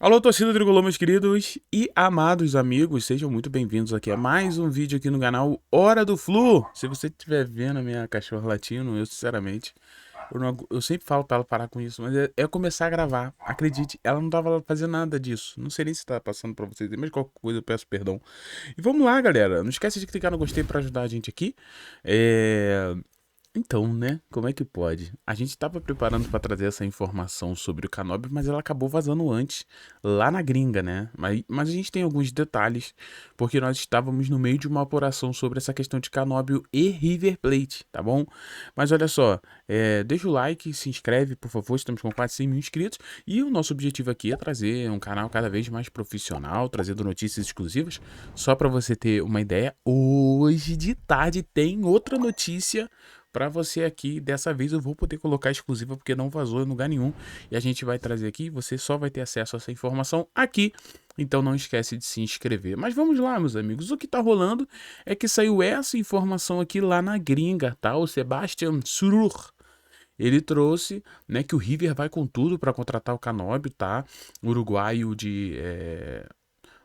Alô, torcida tricolor, meus queridos e amados amigos, sejam muito bem-vindos aqui a mais um vídeo aqui no canal Hora do Flu. Se você estiver vendo a minha cachorra latindo, eu sinceramente, eu sempre falo pra ela parar com isso, mas é começar a gravar. Acredite, ela não tava fazendo nada disso. Não sei nem se tá passando pra vocês, mas qualquer coisa eu peço perdão. E vamos lá, galera. Não esquece de clicar no gostei pra ajudar a gente aqui. Então, né? Como é que pode? A gente estava preparando para trazer essa informação sobre o Canóbio, mas ela acabou vazando antes, lá na gringa, né? Mas a gente tem alguns detalhes, porque nós estávamos no meio de uma apuração sobre essa questão de Canóbio e River Plate, tá bom? Mas olha só, deixa o like, se inscreve, por favor, estamos com quase 100 mil inscritos, e o nosso objetivo aqui é trazer um canal cada vez mais profissional, trazendo notícias exclusivas. Só para você ter uma ideia, hoje de tarde tem outra notícia para você aqui. Dessa vez eu vou poder colocar exclusiva porque não vazou em lugar nenhum e a gente vai trazer aqui, você só vai ter acesso a essa informação aqui. Então não esquece de se inscrever. Mas vamos lá, meus amigos. O que tá rolando é que saiu essa informação aqui lá na gringa, tá? O Sebastian Surur, ele trouxe, né, que o River vai com tudo para contratar o Canóbio, tá? Uruguaio de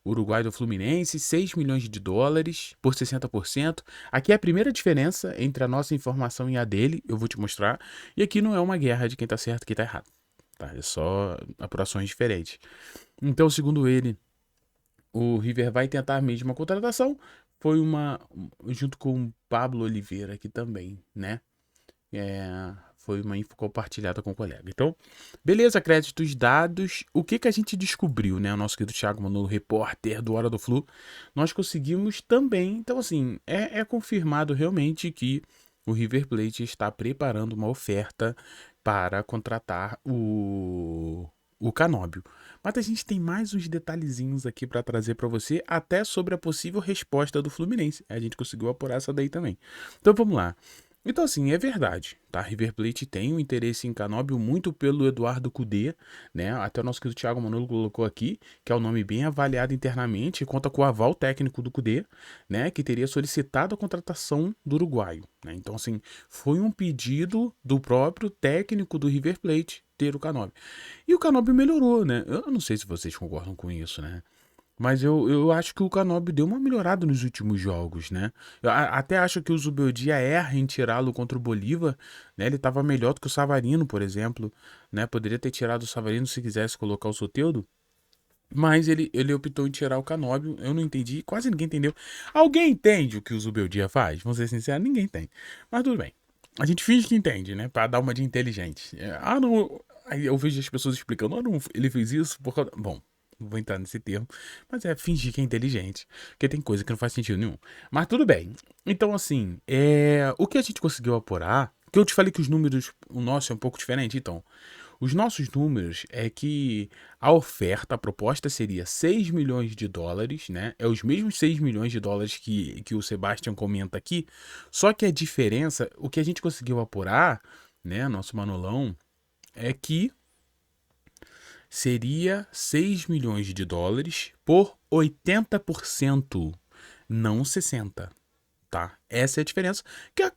Uruguai do Fluminense, 6 milhões de dólares por 60%. Aqui é a primeira diferença entre a nossa informação e a dele, eu vou te mostrar. E aqui não é uma guerra de quem tá certo e quem tá errado, tá? É só apurações diferentes. Então, segundo ele, o River vai tentar a mesma contratação. Foi junto com o Pablo Oliveira aqui também, né? Foi uma info compartilhada com o colega. Então, beleza, créditos dados. O que a gente descobriu, né? O nosso querido Thiago Manolo, repórter do Hora do Flu, nós conseguimos também. Então, assim, é confirmado realmente que o River Plate está preparando uma oferta para contratar o Canóbio. Mas a gente tem mais uns detalhezinhos aqui para trazer para você, até sobre a possível resposta do Fluminense. A gente conseguiu apurar essa daí também. Então vamos lá. Então, assim, é verdade, tá? River Plate tem um interesse em Canóbio muito pelo Eduardo Cudê, né? Até o nosso querido Thiago Manolo colocou aqui, que é um nome bem avaliado internamente e conta com o aval técnico do Cudê, né? Que teria solicitado a contratação do uruguaio, né? Então, assim, foi um pedido do próprio técnico do River Plate ter o Canóbio. E o Canóbio melhorou, né? Eu não sei se vocês concordam com isso, né? Mas eu acho que o Canóbio deu uma melhorada nos últimos jogos, né? Até acho que o Zubeldia erra em tirá-lo contra o Bolívar, né? Ele estava melhor do que o Savarino, por exemplo, né? Poderia ter tirado o Savarino se quisesse colocar o Soteldo, mas ele optou em tirar o Canóbio. Eu não entendi, quase ninguém entendeu. Alguém entende o que o Zubeldia faz? Vamos ser sinceros, ninguém entende. Mas tudo bem. A gente finge que entende, né? Pra dar uma de inteligente. Não. Aí eu vejo as pessoas explicando, não, ele fez isso por causa. Bom, não vou entrar nesse termo, mas é fingir que é inteligente, porque tem coisa que não faz sentido nenhum. Mas tudo bem. Então, assim, o que a gente conseguiu apurar, que eu te falei que os números, o nosso é um pouco diferente, então. Os nossos números é que a oferta, a proposta seria 6 milhões de dólares, né? É os mesmos 6 milhões de dólares que o Sebastian comenta aqui, só que a diferença, o que a gente conseguiu apurar, né, nosso Manolão, é que seria 6 milhões de dólares por 80%, não 60%. Tá? Essa é a diferença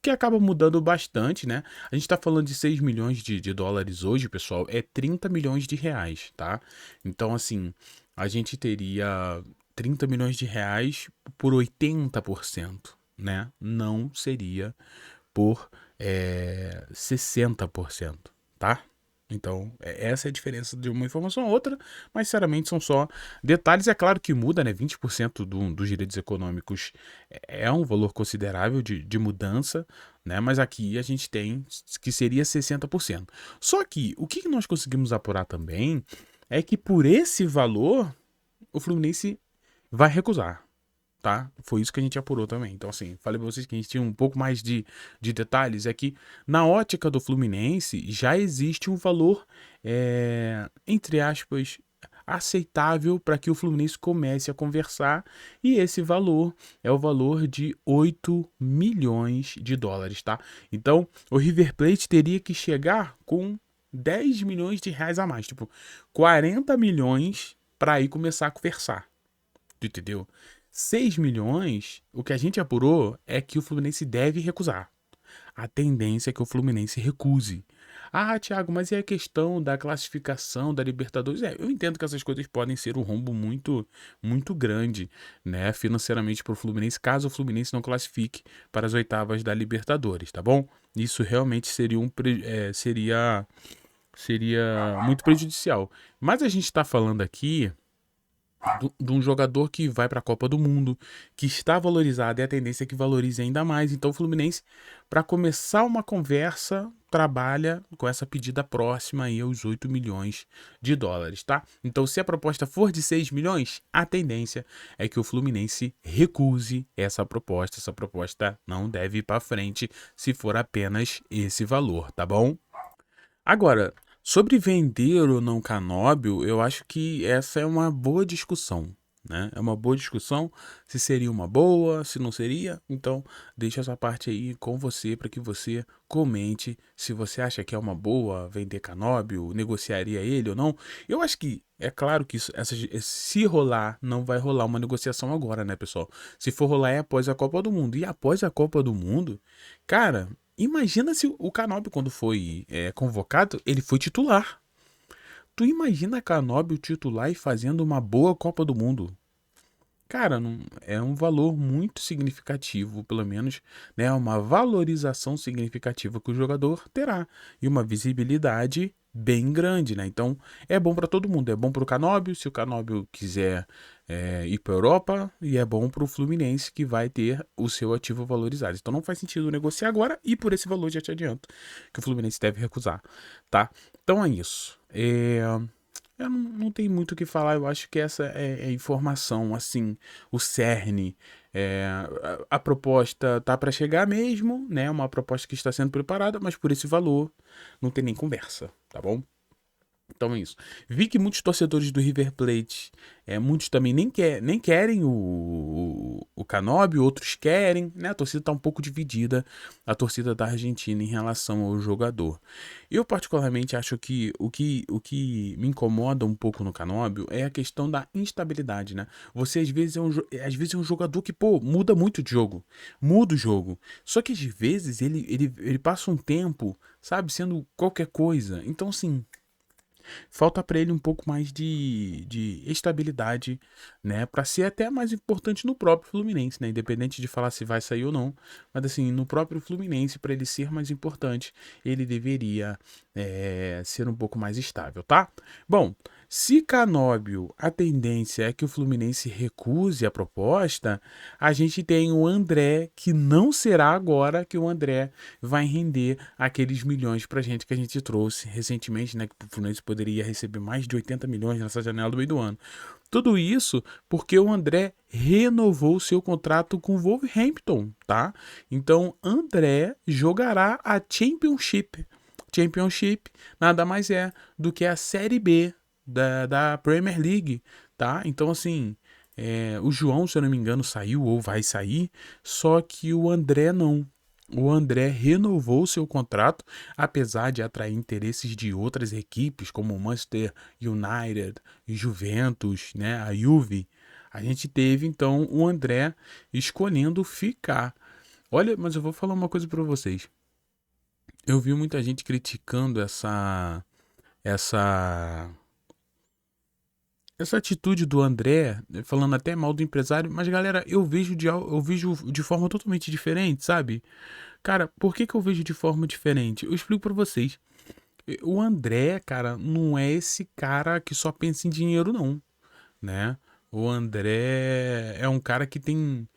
que acaba mudando bastante, né? A gente tá falando de 6 milhões de dólares hoje, pessoal, é 30 milhões de reais, tá? Então, assim, a gente teria 30 milhões de reais por 80%, né? Não seria por 60%, tá? Então, essa é a diferença de uma informação a outra, mas sinceramente são só detalhes. É claro que muda, né? 20% dos direitos econômicos é um valor considerável de mudança, né? Mas aqui a gente tem que seria 60%. Só que o que nós conseguimos apurar também é que por esse valor o Fluminense vai recusar, tá? Foi isso que a gente apurou também. Então, assim, falei pra vocês que a gente tinha um pouco mais de detalhes. É que, na ótica do Fluminense, já existe um valor, entre aspas, aceitável para que o Fluminense comece a conversar. E esse valor é o valor de 8 milhões de dólares, tá? Então, o River Plate teria que chegar com 10 milhões de reais a mais, tipo, 40 milhões para aí começar a conversar. Tu entendeu? 6 milhões, o que a gente apurou é que o Fluminense deve recusar. a tendência é que o Fluminense recuse. Ah, Thiago, mas e a questão da classificação da Libertadores? Eu entendo que essas coisas podem ser um rombo muito, muito grande, né, financeiramente para o Fluminense, caso o Fluminense não classifique para as oitavas da Libertadores, tá bom? Isso realmente seria seria muito prejudicial. Mas a gente está falando aqui de um jogador que vai para a Copa do Mundo, que está valorizado e a tendência é que valorize ainda mais. Então o Fluminense, para começar uma conversa, trabalha com essa pedida próxima aí aos 8 milhões de dólares, tá? Então se a proposta for de 6 milhões, a tendência é que o Fluminense recuse essa proposta. Essa proposta não deve ir para frente se for apenas esse valor, tá bom? Agora, sobre vender ou não Canóbio, eu acho que essa é uma boa discussão, né? É uma boa discussão se seria uma boa, se não seria. Então, deixa essa parte aí com você para que você comente se você acha que é uma boa vender Canóbio, negociaria ele ou não. Eu acho que é claro que se rolar, não vai rolar uma negociação agora, né, pessoal? Se for rolar é após a Copa do Mundo. E após a Copa do Mundo, cara, imagina se o Canóbio, quando foi convocado, ele foi titular. Tu imagina Canóbio titular e fazendo uma boa Copa do Mundo. Cara, é um valor muito significativo, pelo menos, né? Uma valorização significativa que o jogador terá e uma visibilidade bem grande, né? Então, é bom para todo mundo. É bom para o Canóbio, se o Canóbio quiser ir para a Europa, e é bom para o Fluminense, que vai ter o seu ativo valorizado. Então, não faz sentido negociar agora e por esse valor já te adianto que o Fluminense deve recusar, tá? Então, é isso. Eu não tenho muito o que falar, eu acho que essa é a informação, assim, o cerne. A proposta tá para chegar mesmo, né? Uma proposta que está sendo preparada, mas por esse valor não tem nem conversa, tá bom? Então é isso. Vi que muitos torcedores do River Plate, muitos também nem querem o Canóbio, outros querem, né? A torcida está um pouco dividida, a torcida da Argentina em relação ao jogador. Eu particularmente acho que o que me incomoda um pouco no Canóbio é a questão da instabilidade, né? Você às vezes é um jogador que, pô, muda muito de jogo, muda o jogo. Só que às vezes ele passa um tempo, sabe, sendo qualquer coisa. Então, assim, falta para ele um pouco mais de estabilidade, né? Para ser até mais importante no próprio Fluminense, né? Independente de falar se vai sair ou não, mas assim, no próprio Fluminense, para ele ser mais importante, ele deveria ser um pouco mais estável, tá? Bom, se Canóbio, a tendência é que o Fluminense recuse a proposta, a gente tem o André, que não será agora que o André vai render aqueles milhões pra gente que a gente trouxe recentemente, né? Que o Fluminense poderia receber mais de 80 milhões nessa janela do meio do ano. Tudo isso porque o André renovou seu contrato com o Wolverhampton, tá? Então, André jogará a Championship. Championship nada mais é do que a Série B da Premier League, tá? Então, assim, o João, se eu não me engano, saiu ou vai sair, só que o André não. O André renovou seu contrato, apesar de atrair interesses de outras equipes, como o Manchester United, Juventus, né, a Juve. A gente teve, então, o André escolhendo ficar. Olha, mas eu vou falar uma coisa para vocês. Eu vi muita gente criticando essa essa atitude do André, falando até mal do empresário, mas galera, eu vejo de forma totalmente diferente, sabe? Cara, por que que eu vejo de forma diferente? Eu explico pra vocês. O André, cara, não é esse cara que só pensa em dinheiro, não, né? O André é um cara que tem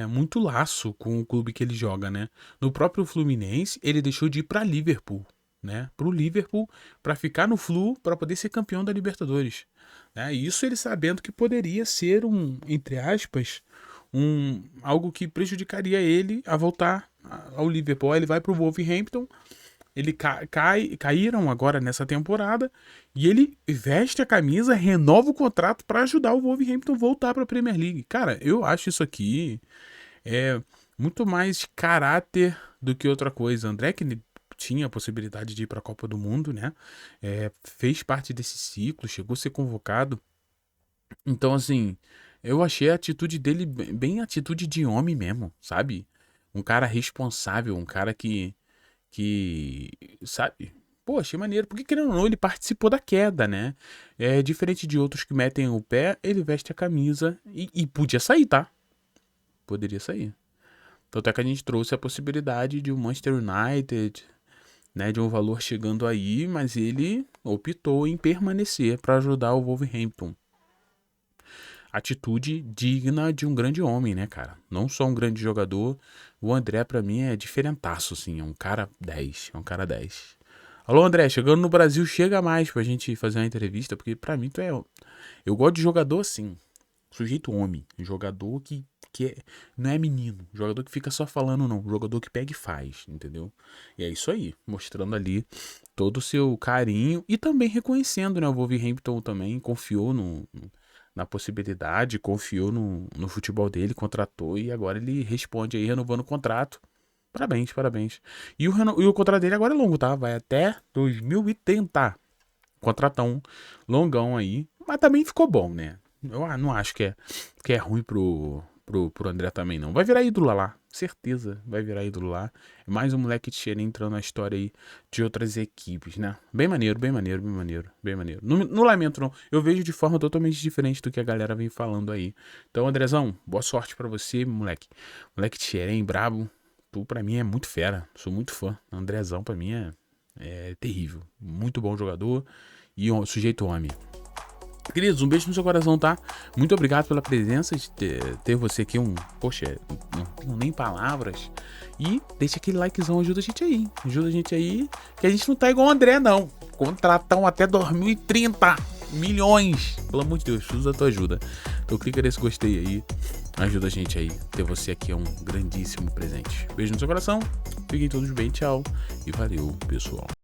muito laço com o clube que ele joga, né? No próprio Fluminense, ele deixou de ir para Liverpool, né? Pro Liverpool para ficar no Flu para poder ser campeão da Libertadores, né? Isso ele sabendo que poderia ser entre aspas, algo que prejudicaria ele a voltar ao Liverpool. Aí ele vai pro Wolverhampton, ele caíram agora nessa temporada e ele veste a camisa, renova o contrato para ajudar o Wolverhampton a voltar para a Premier League. Cara, eu acho isso aqui é muito mais caráter do que outra coisa. André, que tinha a possibilidade de ir para a Copa do Mundo, né? Fez parte desse ciclo, chegou a ser convocado. Então, assim, eu achei a atitude dele bem atitude de homem mesmo, sabe? Um cara responsável, um cara que, sabe? Pô, achei maneiro, porque querendo ou não, ele participou da queda, né? É diferente de outros que metem o pé, ele veste a camisa e podia sair, tá? Poderia sair. Tanto é que a gente trouxe a possibilidade de o Manchester United, né, de um valor chegando aí, mas ele optou em permanecer para ajudar o Wolverhampton. Atitude digna de um grande homem, né, cara? Não só um grande jogador, o André pra mim é diferentaço, assim, é um cara 10, é um cara 10. Alô, André, chegando no Brasil, chega mais pra gente fazer uma entrevista, porque pra mim tu é. Eu gosto de jogador assim, sujeito homem, jogador não é menino, jogador que fica só falando não, jogador que pega e faz, entendeu? E é isso aí, mostrando ali todo o seu carinho e também reconhecendo, né, o Wolverhampton também confiou na possibilidade, confiou no futebol dele, contratou e agora ele responde aí renovando o contrato. Parabéns, parabéns. E o contrato dele agora é longo, tá? Vai até 2030. Contratão longão aí. Mas também ficou bom, né? Eu não acho que é ruim pro André também, não. Vai virar ídolo lá. Certeza, vai virar ídolo lá. É mais um moleque de cheiro entrando na história aí de outras equipes, né? Bem maneiro, bem maneiro, bem maneiro, bem maneiro. Não lamento, não. Eu vejo de forma totalmente diferente do que a galera vem falando aí. Então, Andrezão, boa sorte pra você, moleque. Moleque de Xerém, brabo. Tu, pra mim, é muito fera. Sou muito fã. Andrezão, pra mim, é terrível. Muito bom jogador e um sujeito homem. Queridos, um beijo no seu coração, tá? Muito obrigado pela presença de ter você aqui. Poxa, não tenho nem palavras. E deixa aquele likezão, ajuda a gente aí. Ajuda a gente aí, que a gente não tá igual o André, não. Contratão até 2030. Milhões. Pelo amor de Deus, usa a tua ajuda. Então clica nesse gostei aí. Ajuda a gente aí. Ter você aqui é um grandíssimo presente. Beijo no seu coração. Fiquem todos bem, tchau. E valeu, pessoal.